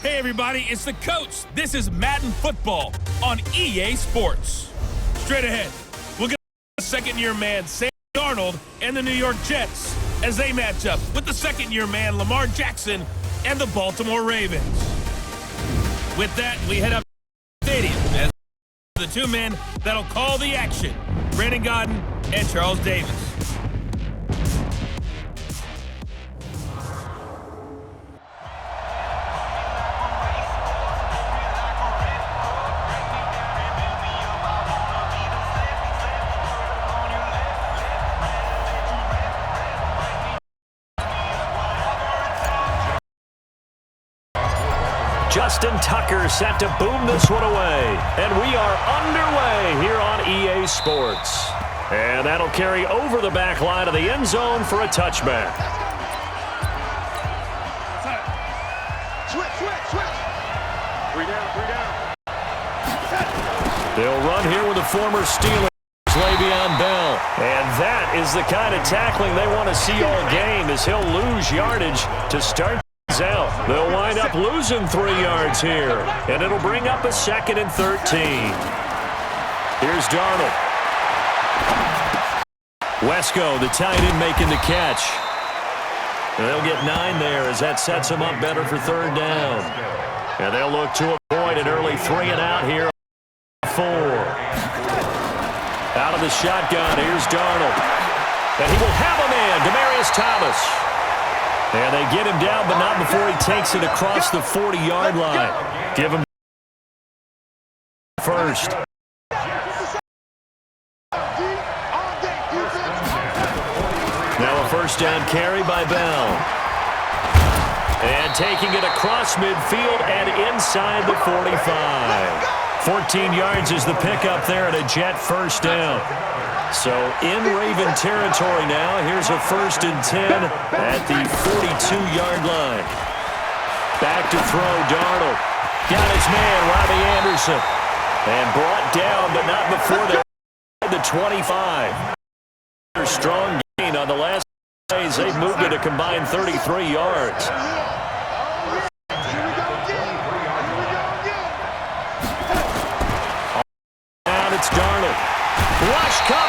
Hey everybody, it's the coach. This is Madden Football on EA Sports. Straight ahead, we'll get the second-year man Sam Darnold and the New York Jets as they match up with the second-year man Lamar Jackson and the Baltimore Ravens. With that, we head up to the stadium as the two men that'll call the action, Brandon Godden and Charles Davis. Justin Tucker set to boom this one away. And we are underway here on EA Sports. And that'll carry over the back line of the end zone for a touchback. Switch. 3 down. They'll run here with the former Steelers, Le'Veon Bell. And that is the kind of tackling they want to see all game, as he'll lose yardage to start out. They'll wind up losing 3 yards here, and it'll bring up a 2nd and 13. Here's Darnold. Wesco, the tight end, making the catch. And they'll get 9 there as that sets them up better for 3rd down. And they'll look to avoid an early 3 and out here. 4. Out of the shotgun, here's Darnold. And he will have a man, Demaryius Thomas. And they get him down, but not before he takes it across the 40-yard line. Give him first. Now a 1st down carry by Bell. And taking it across midfield and inside the 45. 14 yards is the pickup there and a Jet 1st down. So in Raven territory now. Here's a 1st and 10 at the 42-yard line. Back to throw, Darnold. Got his man, Robbie Anderson. And brought down, but not before the 25. Strong gain on the last plays. They've moved it a combined 33 yards. Now it's Darnold. Rush coming.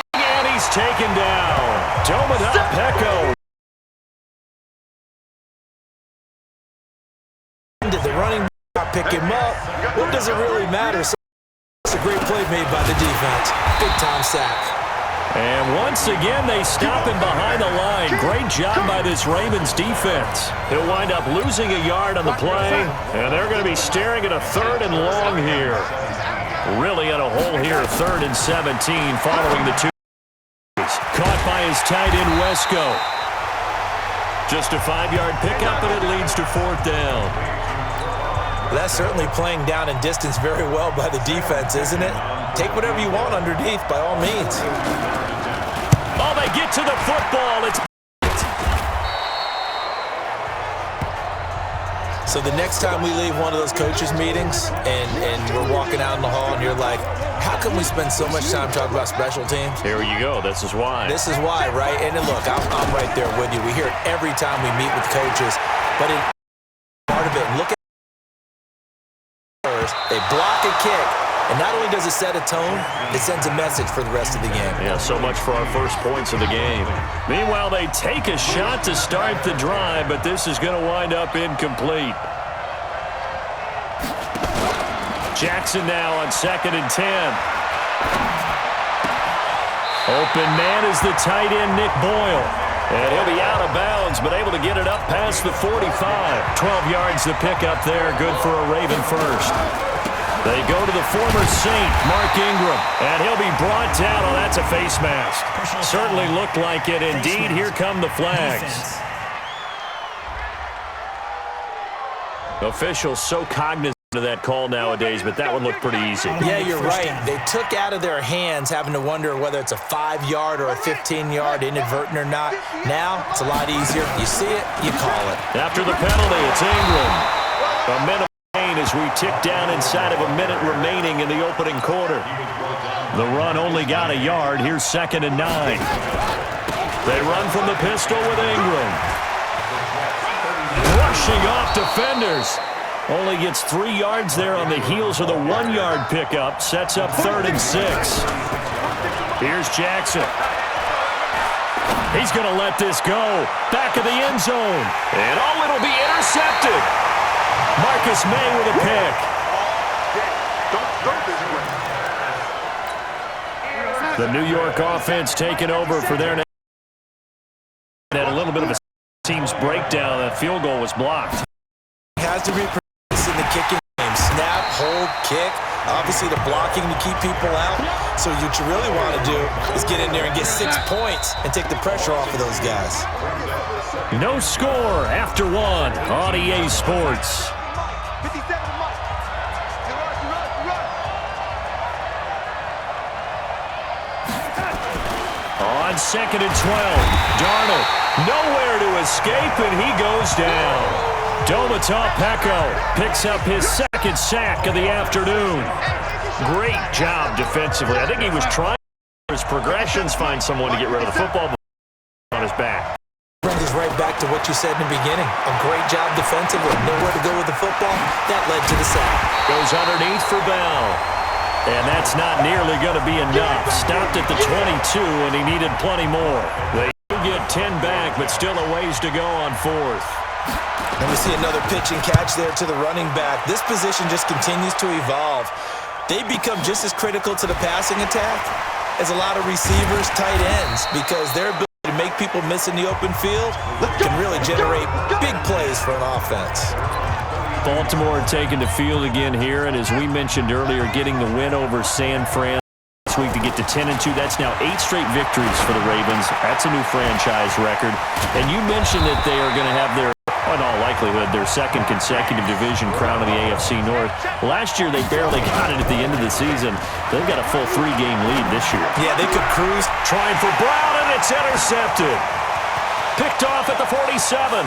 He's taken down. Dominic Pecco. Did the running back pick him up? What does it really matter? It's a great play made by the defense. Big-time sack. And once again, they stop him behind the line. Great job by this Ravens defense. He'll wind up losing a yard on the play, and they're going to be staring at a 3rd and long here. Really in a hole here, 3rd and 17 following the 2. Caught by his tight end, Wesco. Just a 5-yard pickup, and it leads to 4th down. That's certainly playing down in distance very well by the defense, isn't it? Take whatever you want underneath, by all means. Oh, they get to the football. It's So the next time we leave one of those coaches' meetings and we're walking out in the hall and you're like, how come we spend so much time talking about special teams? Here you go. This is why. This is why, right? And look, I'm right there with you. We hear it every time we meet with coaches. But part of it, look at they block a kick. And not only does it set a tone, it sends a message for the rest of the game. Yeah, so much for our first points of the game. Meanwhile, they take a shot to start the drive, but this is going to wind up incomplete. Jackson now on 2nd and 10. Open man is the tight end, Nick Boyle. And he'll be out of bounds, but able to get it up past the 45. 12 yards to pick up there. Good for a Raven first. They go to the former Saint, Mark Ingram, and he'll be brought down. Oh, that's a face mask. Certainly looked like it. Indeed, here come the flags. Officials so cognizant of that call nowadays, but that one looked pretty easy. Yeah, you're right. They took out of their hands having to wonder whether it's a 5-yard or a 15-yard, inadvertent or not. Now, it's a lot easier. You see it, you call it. After the penalty, it's Ingram. A minute as we tick down inside of a minute remaining in the opening quarter. The run only got a yard. Here's 2nd and 9. They run from the pistol with Ingram. Rushing off defenders. Only gets 3 yards there on the heels of the 1-yard pickup. Sets up 3rd and 6. Here's Jackson. He's going to let this go. Back of the end zone. And it'll be intercepted. Marcus May with a pick. The New York offense taking over for their next. Had a little bit of a team's breakdown. That field goal was blocked. Has to be in the kicking game. Snap, hold, kick. Obviously the blocking to keep people out. So what you really want to do is get in there and get 6 points and take the pressure off of those guys. No score after 1 on EA Sports. On 2nd and 12, Darnold nowhere to escape, and he goes down. Domata Peko picks up his 2nd sack of the afternoon. Great job defensively. I think he was trying his progressions, find someone to get rid of the football on his back. Brings us right back to what you said in the beginning. A great job defensively. Nowhere to go with the football. That led to the sack. Goes underneath for Bell. And that's not nearly going to be enough. Stopped at the 22, and he needed plenty more. They get 10 back, but still a ways to go on 4th. And we see another pitch and catch there to the running back. This position just continues to evolve. They become just as critical to the passing attack as a lot of receivers, tight ends, because their ability to make people miss in the open field can really generate big plays for an offense. Baltimore taking the field again here, and as we mentioned earlier, getting the win over San Fran this week to get to 10-2. That's now 8 straight victories for the Ravens. That's a new franchise record. And you mentioned that they are going to have their, in all likelihood, their 2nd consecutive division crown in the AFC North. Last year, they barely got it at the end of the season. They've got a full 3-game lead this year. Yeah, they could cruise. Trying for Brown, and it's intercepted. Picked off at the 47.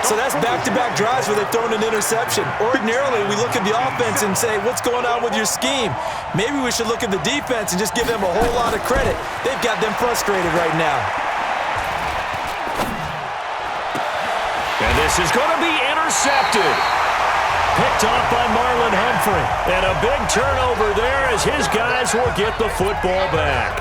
So that's back-to-back drives where they've thrown an interception. Ordinarily, we look at the offense and say, what's going on with your scheme? Maybe we should look at the defense and just give them a whole lot of credit. They've got them frustrated right now. And this is going to be intercepted. Picked off by Marlon Humphrey. And a big turnover there as his guys will get the football back.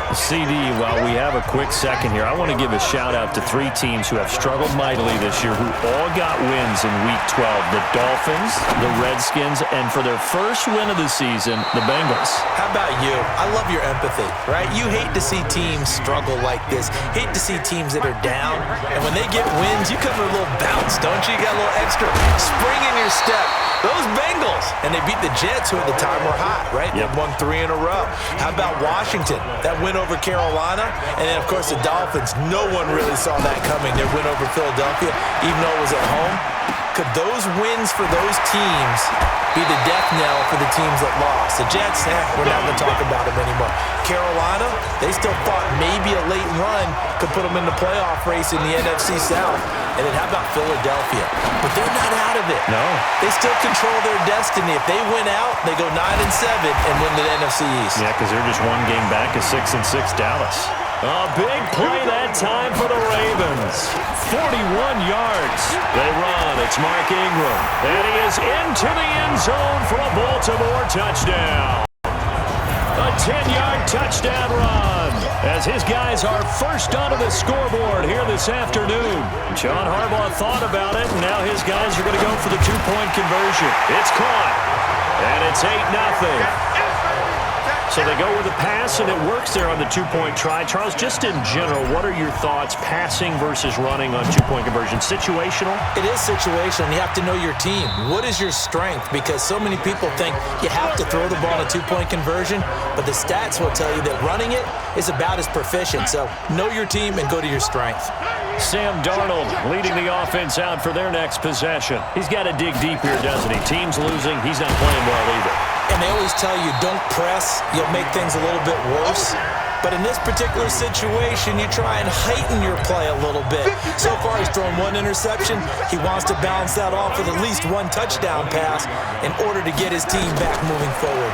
CD, while we have a quick second here, I want to give a shout-out to 3 teams who have struggled mightily this year who all got wins in Week 12. The Dolphins, the Redskins, and for their first win of the season, the Bengals. How about you? I love your empathy, right? You hate to see teams struggle like this. Hate to see teams that are down. And when they get wins, you come with a little bounce, don't you? You got a little extra spring in your step. Those Bengals, and they beat the Jets, who at the time were hot, right? Yep. They won 3 in a row. How about Washington? That win over Carolina. And then, of course, the Dolphins. No one really saw that coming. Their win over Philadelphia, even though it was at home. Could those wins for those teams be the death knell for the teams that lost? The Jets, we're not going to talk about them anymore. Carolina, they still thought maybe a late run could put them in the playoff race in the NFC South. And then how about Philadelphia? But they're not out of it. No. They still control their destiny. If they win out, they go 9-7 and win the NFC East. Yeah, because they're just 1 game back of 6-6 Dallas. A big play that time for the Ravens. 41 yards. They run. It's Mark Ingram. And he is into the end zone for a Baltimore touchdown. A 10-yard touchdown run as his guys are first onto the scoreboard here this afternoon. John Harbaugh thought about it, and now his guys are going to go for the 2-point conversion. It's caught, and it's 8-0. So they go with a pass, and it works there on the 2-point try. Charles, just in general, what are your thoughts passing versus running on 2-point conversion? Situational? It is situational. You have to know your team. What is your strength? Because so many people think you have to throw the ball on a 2-point conversion, but the stats will tell you that running it is about as proficient. So know your team and go to your strength. Sam Darnold leading the offense out for their next possession. He's got to dig deep here, doesn't he? Team's losing. He's not playing well either. And they always tell you, don't press. You'll make things a little bit worse. But in this particular situation, you try and heighten your play a little bit. So far, he's thrown 1 interception. He wants to balance that off with at least 1 touchdown pass in order to get his team back moving forward.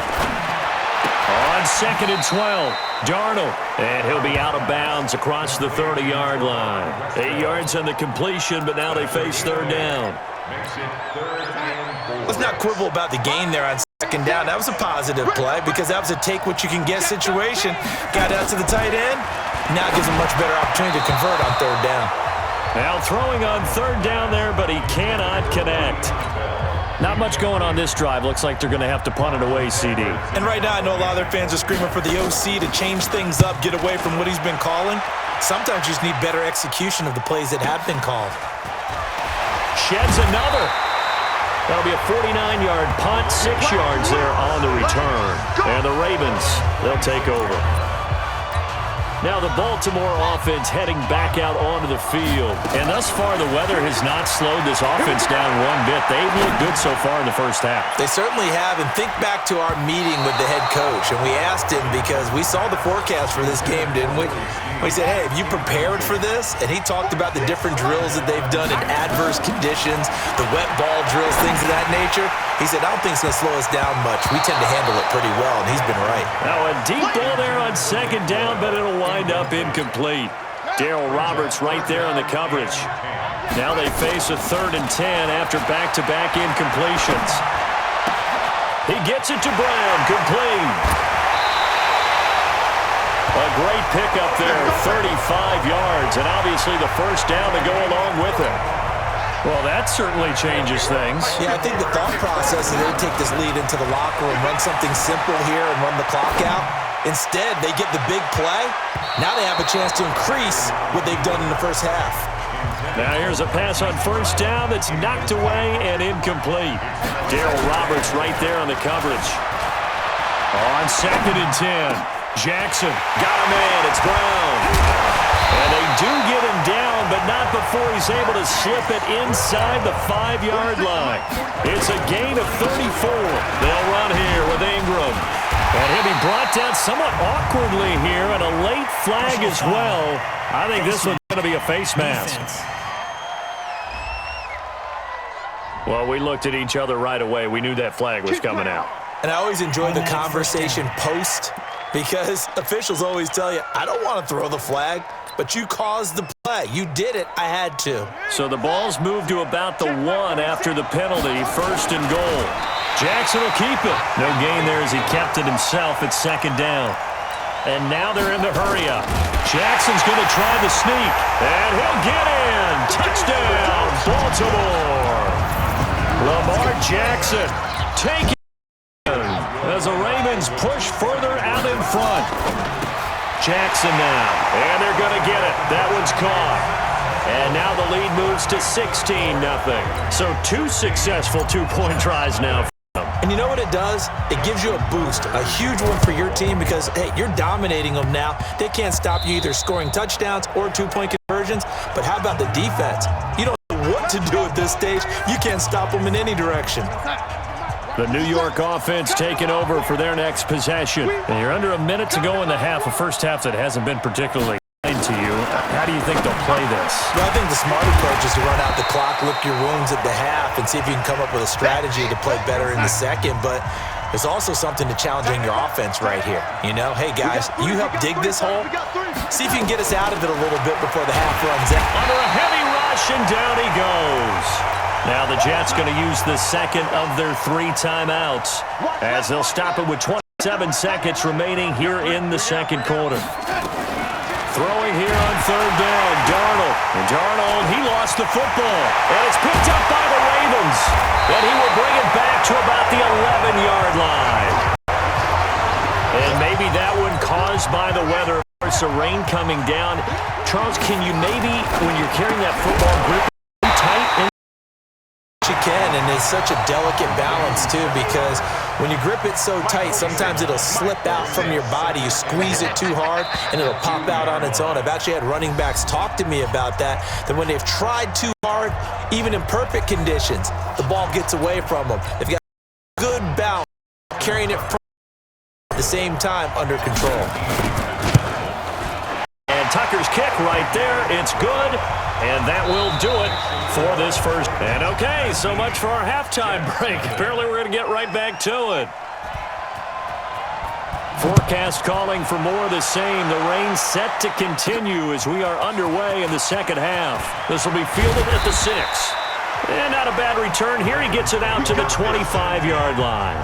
On 2nd and 12. Darnold, and he'll be out of bounds across the 30-yard line. 8 yards on the completion, but now they face 3rd down. Let's not quibble about the gain there on 2nd down. That was a positive play because that was a take-what-you-can-get situation. Got out to the tight end. Now gives him much better opportunity to convert on 3rd down. Now throwing on 3rd down there, but he cannot connect. Not much going on this drive. Looks like they're going to have to punt it away, CD. And right now I know a lot of their fans are screaming for the OC to change things up, get away from what he's been calling. Sometimes you just need better execution of the plays that have been called. Sheds another. That'll be a 49-yard punt, 6 yards there on the return. And the Ravens, they'll take over. Now the Baltimore offense heading back out onto the field. And thus far, the weather has not slowed this offense down one bit. They've looked good so far in the first half. They certainly have. And think back to our meeting with the head coach. And we asked him because we saw the forecast for this game, didn't we? We said, hey, have you prepared for this? And he talked about the different drills that they've done in adverse conditions, the wet ball drills, things of that nature. He said, I don't think it's going to slow us down much. We tend to handle it pretty well, and he's been right. Now a deep ball there on 2nd down, but it'll wind up incomplete. Darryl Roberts right there on the coverage. Now they face a 3rd and 10 after back-to-back incompletions. He gets it to Brown, complete. A great pickup there, 35 yards, and obviously the first down to go along with it. Well, that certainly changes things. Yeah, I think the thought process is they take this lead into the locker room, run something simple here and run the clock out. Instead, they get the big play. Now they have a chance to increase what they've done in the first half. Now here's a pass on 1st down that's knocked away and incomplete. Darryl Roberts right there on the coverage. On 2nd and 10. Jackson got a man. It's Brown. And they do get him down, but not before he's able to slip it inside the 5-yard line. It's a gain of 34. They'll run here with Ingram. And he'll be brought down somewhat awkwardly here, and a late flag as well. I think this one's going to be a face mask. Well, we looked at each other right away. We knew that flag was coming out. And I always enjoy the conversation post because officials always tell you, I don't want to throw the flag, but you caused the play. You did it. I had to. So the ball's moved to about the 1 after the penalty, 1st and goal. Jackson will keep it. No gain there as he kept it himself at 2nd down. And now they're in the hurry-up. Jackson's going to try the sneak, and he'll get in. Touchdown, Baltimore. Lamar Jackson taking as the Ravens push further out in front. Jackson now, and they're going to get it. That one's caught. And now the lead moves to 16-0. So 2 successful 2-point tries now. And you know what it does? It gives you a boost, a huge one for your team because, hey, you're dominating them now. They can't stop you either scoring touchdowns or 2-point conversions. But how about the defense? You don't know what to do at this stage. You can't stop them in any direction. The New York offense taking over for their next possession. And you're under a minute to go in the half, a first half that hasn't been particularly kind to you. How do you think they'll play this? Well, I think the smart approach is to run out the clock, lick your wounds at the half, and see if you can come up with a strategy to play better in the second. But there's also something to challenging your offense right here. You know, hey, guys, you help dig this hole. See if you can get us out of it a little bit before the half runs out. Under a heavy rush, and down he goes. Now the Jets going to use the second of their 3 timeouts as they'll stop it with 27 seconds remaining here in the second quarter. Throwing here on 3rd down, Darnold. And Darnold, he lost the football. And it's picked up by the Ravens. And he will bring it back to about the 11-yard line. And maybe that one caused by the weather. It's the rain coming down. Charles, can you maybe, when you're carrying that football, grip it tight? You can, and it's such a delicate balance too because when you grip it so tight, sometimes it'll slip out from your body. You squeeze it too hard and it'll pop out on its own. I've actually had running backs talk to me about that when they've tried too hard, even in perfect conditions, the ball gets away from them. They've got good balance, carrying it from at the same time under control. And Tucker's kick right there, it's good, and that will do it for this first. And okay, so much for our halftime break. Apparently we're going to get right back to it. Forecast calling for more of the same. The rain set to continue as we are underway in the second half. This will be fielded at the 6. And not a bad return here. He gets it out to the 25-yard line.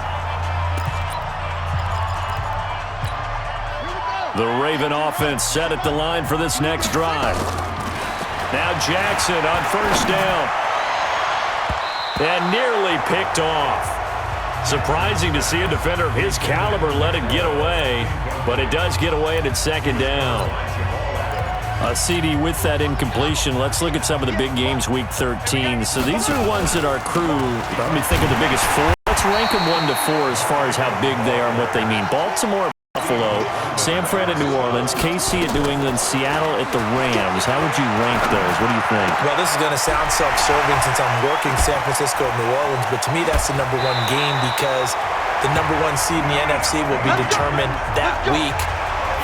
The Raven offense set at the line for this next drive. Now Jackson on first down. And nearly picked off. Surprising to see a defender of his caliber let it get away, but it does get away and it's second down. CD with that incompletion. Let's look at some of the big games week 13. So these are ones that our crew probably think of the biggest four. Let's rank them 1 to 4 as far as how big they are and what they mean. Baltimore, Buffalo, San Fran at New Orleans, KC at New England, Seattle at the Rams. How would you rank those? What do you think? Well, this is going to sound self-serving since I'm working San Francisco and New Orleans, but to me that's the number 1 game because the number 1 seed in the NFC will be determined that week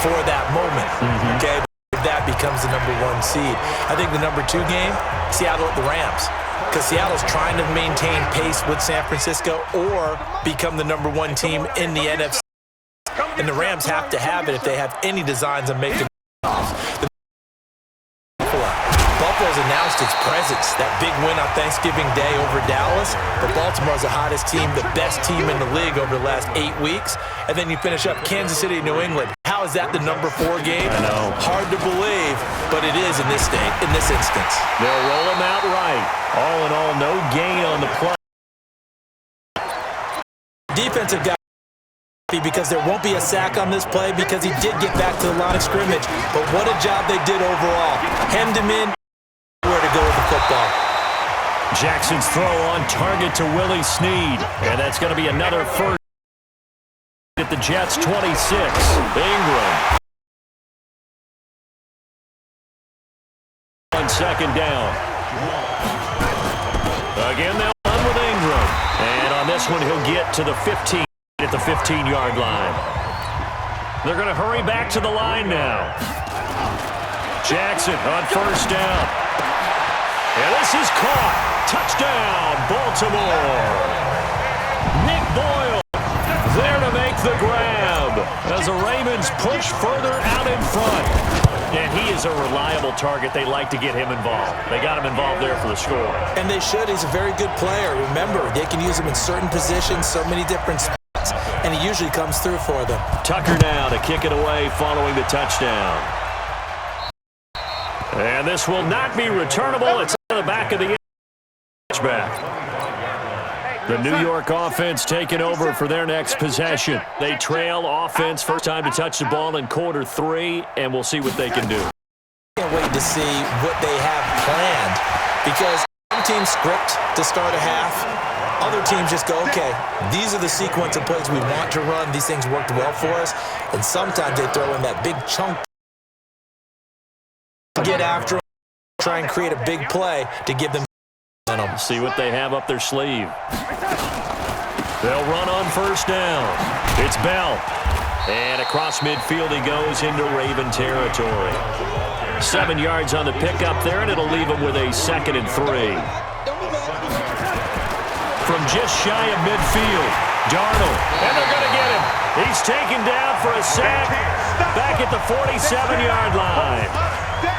for that moment. Okay, that becomes the number 1 seed. I think the number 2 game, Seattle at the Rams, because Seattle's trying to maintain pace with San Francisco or become the number 1 team in the NFC. And the Rams have to have it if they have any designs on making playoffs. Buffalo's announced its presence, that big win on Thanksgiving Day over Dallas. But Baltimore's the hottest team, the best team in the league over the last 8 weeks. And then you finish up Kansas City, New England. How is that the number 4 game? I know. Hard to believe, but it is in this instance. They'll roll him out right. All in all, no gain on the play. Defensive guy. Because there won't be a sack on this play because he did get back to the line of scrimmage. But what a job they did overall. Hemmed him in, where to go with the football. Jackson's throw on target to Willie Snead. And that's going to be another first at the Jets' 26. Ingram. On second down. Again, they'll run with Ingram. And on this one, he'll get to the 15. At the 15-yard line. They're going to hurry back to the line now. Jackson on first down. And this is caught. Touchdown, Baltimore. Nick Boyle there to make the grab as the Ravens push further out in front. And he is a reliable target. They like to get him involved. They got him involved there for the score. And they should. He's a very good player. Remember, they can use him in certain positions, so many different spots. And he usually comes through for them. Tucker now to kick it away following the touchdown. And this will not be returnable. It's on the back of the touchback. The New York offense taking over for their next possession. They trail offense first time to touch the ball in quarter 3, and we'll see what they can do. Can't wait to see what they have planned because some teams script to start a half. Other teams just go, okay, these are the sequence of plays we want to run. These things worked well for us. And sometimes they throw in that big chunk to get after them, try and create a big play to give them momentum. See what they have up their sleeve. They'll run on first down. It's Bell. And across midfield he goes into Raven territory. 7 yards on the pickup there, and it'll leave him with a 2nd and 3. From just shy of midfield, Darnold, and they're going to get him. He's taken down for a sack back at the 47-yard line.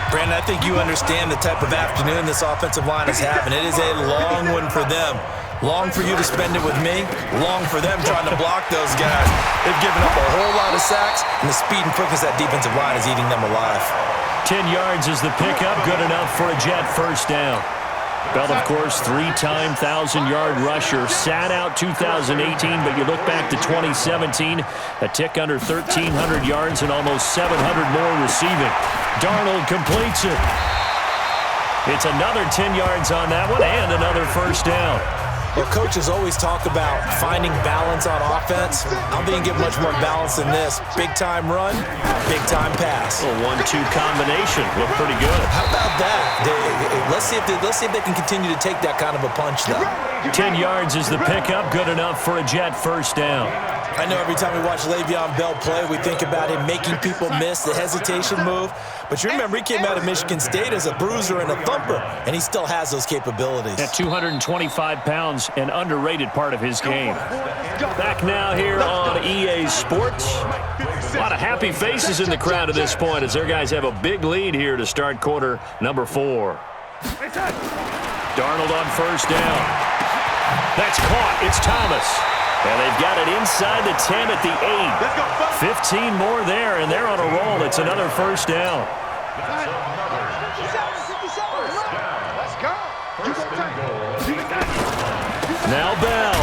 Brandon, I think you understand the type of afternoon this offensive line is having. It is a long one for them. Long for you to spend it with me. Long for them trying to block those guys. They've given up a whole lot of sacks, and the speed and quickness of that defensive line is eating them alive. 10 yards is the pickup. Good enough for a Jet first down. Bell, of course, 3-time 1,000-yard rusher. Sat out 2018, but you look back to 2017, a tick under 1,300 yards and almost 700 more receiving. Darnold completes it. It's another 10 yards on that one and another first down. Well, coaches always talk about finding balance on offense. I don't think you get much more balance than this. Big-time run, big-time pass. A 1-2 combination. Looked pretty good. How about that? Let's see if they can continue to take that kind of a punch, though. 10 yards is the pickup. Good enough for a Jet first down. I know every time we watch Le'Veon Bell play, we think about him making people miss the hesitation move. But you remember, he came out of Michigan State as a bruiser and a thumper, and he still has those capabilities. At 225 pounds, an underrated part of his game. Back now here on EA Sports. A lot of happy faces in the crowd at this point as their guys have a big lead here to start quarter number 4. Darnold on first down. That's caught. It's Thomas. And they've got it inside the 10 at the 8. 15 more there, and they're on a roll. It's another first down. Now Bell.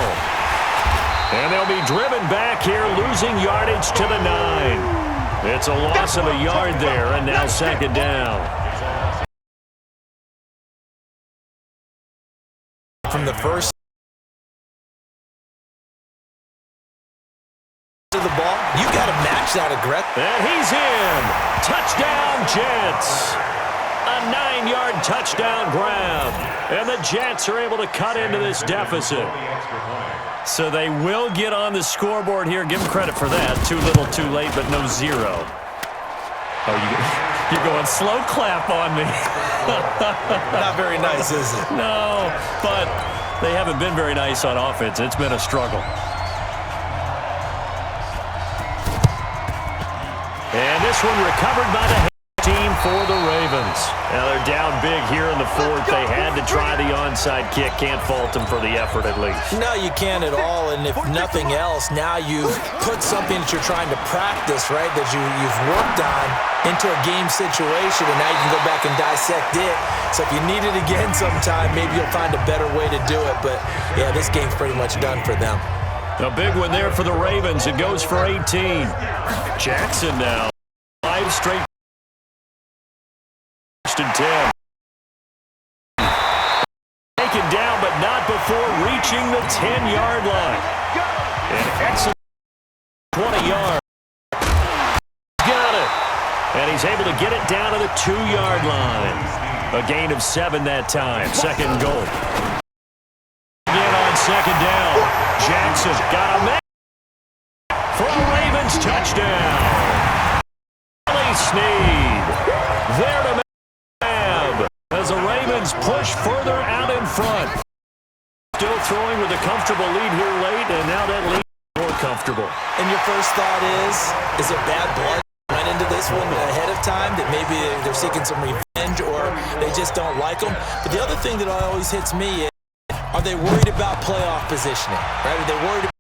And they'll be driven back here, losing yardage to the 9. It's a loss of a yard there, and now second down. From the first to the ball, you got to match that aggressive. And he's in. Touchdown, Jets. A 9-yard touchdown grab. And the Jets are able to cut into this deficit. So they will get on the scoreboard here. Give them credit for that. Too little, too late, but no 0. Oh, you're going slow clap on me. Not very nice, is it? No, but they haven't been very nice on offense. It's been a struggle. And this one recovered by the team for the Ravens. Now they're down big here in the 4th. They had to try the onside kick. Can't fault them for the effort at least. No, you can't at all. And if nothing else, now you've put something that you're trying to practice, right, that you've worked on into a game situation, and now you can go back and dissect it. So if you need it again sometime, maybe you'll find a better way to do it. But, yeah, this game's pretty much done for them. A big one there for the Ravens. It goes for 18. Jackson now. 5 straight. First and 10. Taken down, but not before reaching the 10-yard line. An excellent 20 yards. Got it. And he's able to get it down to the 2-yard line. A gain of 7 that time. Second and goal. Again on second down. Jackson got a man for a Ravens touchdown. Sneed there to Mab as the Ravens push further out in front. Still throwing with a comfortable lead here late, and now that lead is more comfortable. And your first thought is it bad blood went into this one ahead of time, that maybe they're seeking some revenge or they just don't like them? But the other thing that always hits me is, are they worried about playoff positioning? Right? Are they worried about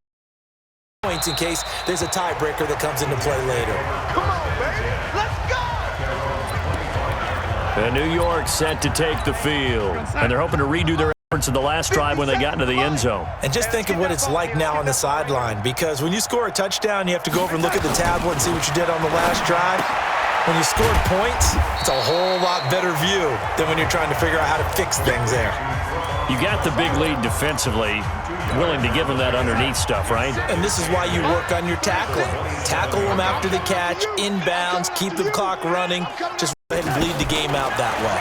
points in case there's a tiebreaker that comes into play later? Come on, baby. Let's go! And New York set to take the field. And they're hoping to redo their efforts in the last drive when they got into the end zone. And just think of what it's like now on the sideline, because when you score a touchdown, you have to go over and look at the tablet and see what you did on the last drive. When you scored points, it's a whole lot better view than when you're trying to figure out how to fix things there. You got the big lead defensively, willing to give them that underneath stuff, right? And this is why you work on your tackling. Tackle them after the catch, inbounds, keep the clock running. Just go ahead and bleed the game out that way.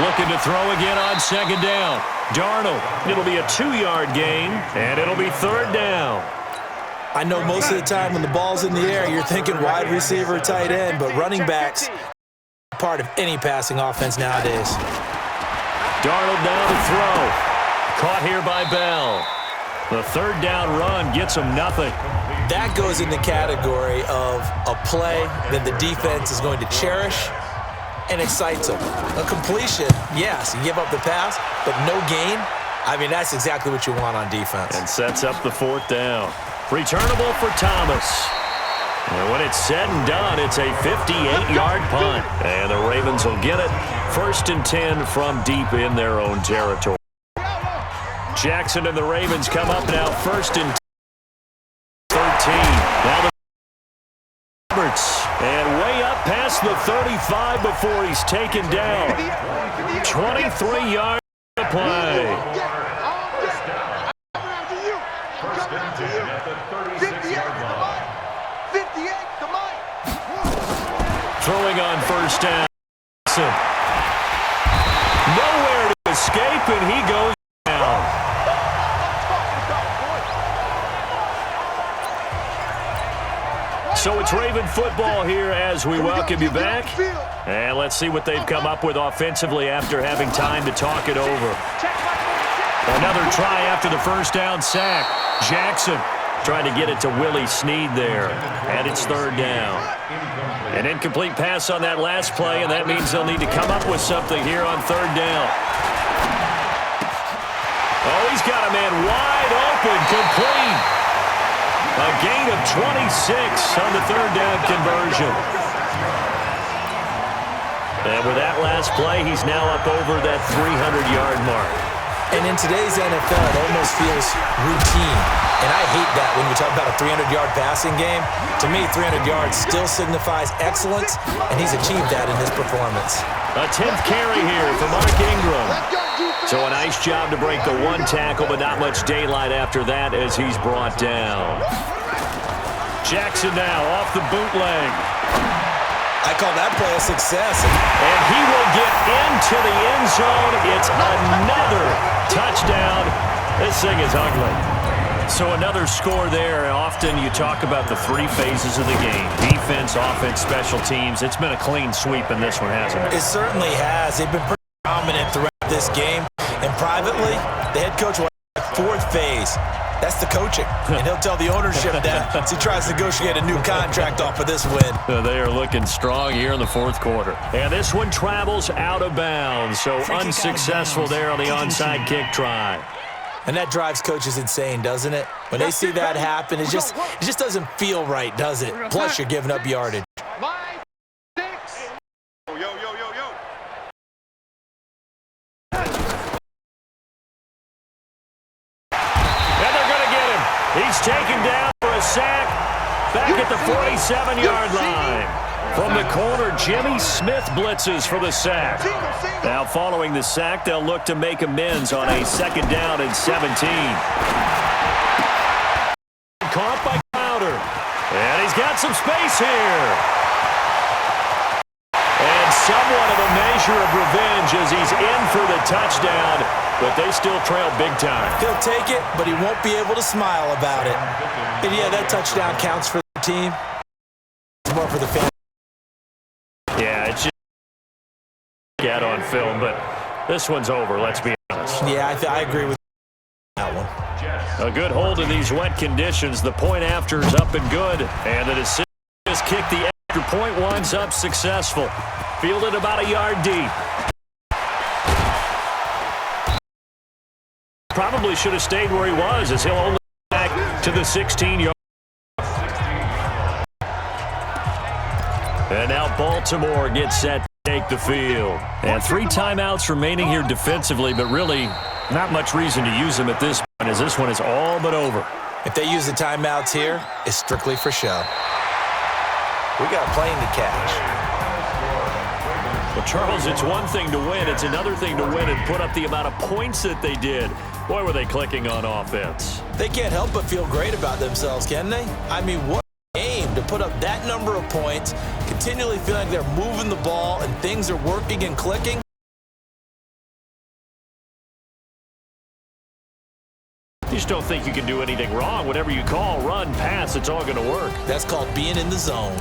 Looking to throw again on second down. Darnold. It'll be a 2-yard gain, and it'll be third down. I know most of the time when the ball's in the air, you're thinking wide receiver, tight end, but running backs are part of any passing offense nowadays. Darnold now to throw. Caught here by Bell. The third down run gets him nothing. That goes in the category of a play that the defense is going to cherish and excites them. A completion, yes, you give up the pass, but no gain. I mean, that's exactly what you want on defense. And sets up the fourth down. Returnable for Thomas. And when it's said and done, it's a 58-yard punt. And the Ravens will get it. First and 10 from deep in their own territory. Jackson and the Ravens come up now first and 13. Now the Roberts. And way up past the 35 before he's taken down. 23 yards to play. Throwing on first down. Nowhere to escape, and he goes down. So it's Raven football here as we welcome you back. And let's see what they've come up with offensively after having time to talk it over. Another try after the first down sack. Jackson trying to get it to Willie Snead there. And it's third down. An incomplete pass on that last play, and that means they'll need to come up with something here on third down. Oh, he's got a man wide open, complete. A gain of 26 on the third down conversion. And with that last play, he's now up over that 300-yard mark. And in today's NFL, it almost feels routine. And I hate that when we talk about a 300-yard passing game. To me, 300 yards still signifies excellence, and he's achieved that in his performance. A 10th carry here for Mark Ingram. So a nice job to break the one tackle, but not much daylight after that as he's brought down. Jackson now off the bootleg. I call that play a success. And he will get into the end zone. It's another touchdown. This thing is ugly. So another score there. Often you talk about the three phases of the game. Defense, offense, special teams. It's been a clean sweep in this one, hasn't it? It certainly has. They've been pretty dominant throughout this game. And privately, the head coach will have a fourth phase. That's the coaching. And he'll tell the ownership that as he tries to negotiate a new contract off of this win. They are looking strong here in the fourth quarter. And this one travels out of bounds. So unsuccessful there on the onside kick try. And that drives coaches insane, doesn't it? When they see that happen, it just doesn't feel right, does it? Plus, you're giving up yardage. 5, 6. Yo. And they're going to get him. He's taken down for a sack back at the 47-yard line. From the corner, Jimmy Smith blitzes for the sack. Now following the sack, they'll look to make amends on a second down and 17. Caught by Crowder. And he's got some space here. And somewhat of a measure of revenge as he's in for the touchdown, but they still trail big time. He'll take it, but he won't be able to smile about it. And yeah, that touchdown counts for the team. It's more for the fans. Yeah, it's just get on film, but this one's over, let's be honest. Yeah, I agree with that one. A good hold in these wet conditions. The point after is up and good, and the decision is kick the extra point. Winds up successful. Fielded about a yard deep. Probably should have stayed where he was as he'll only back to the 16-yard. And now Baltimore gets set to take the field. And 3 timeouts remaining here defensively, but really not much reason to use them at this point as this one is all but over. If they use the timeouts here, it's strictly for show. We got a plane to catch. Well, Charles, it's one thing to win. It's another thing to win and put up the amount of points that they did. Boy, were they clicking on offense. They can't help but feel great about themselves, can they? I mean, what game to put up that number of points, continually feeling like they're moving the ball and things are working and clicking. You just don't think you can do anything wrong. Whatever you call, run, pass, it's all going to work. That's called being in the zone.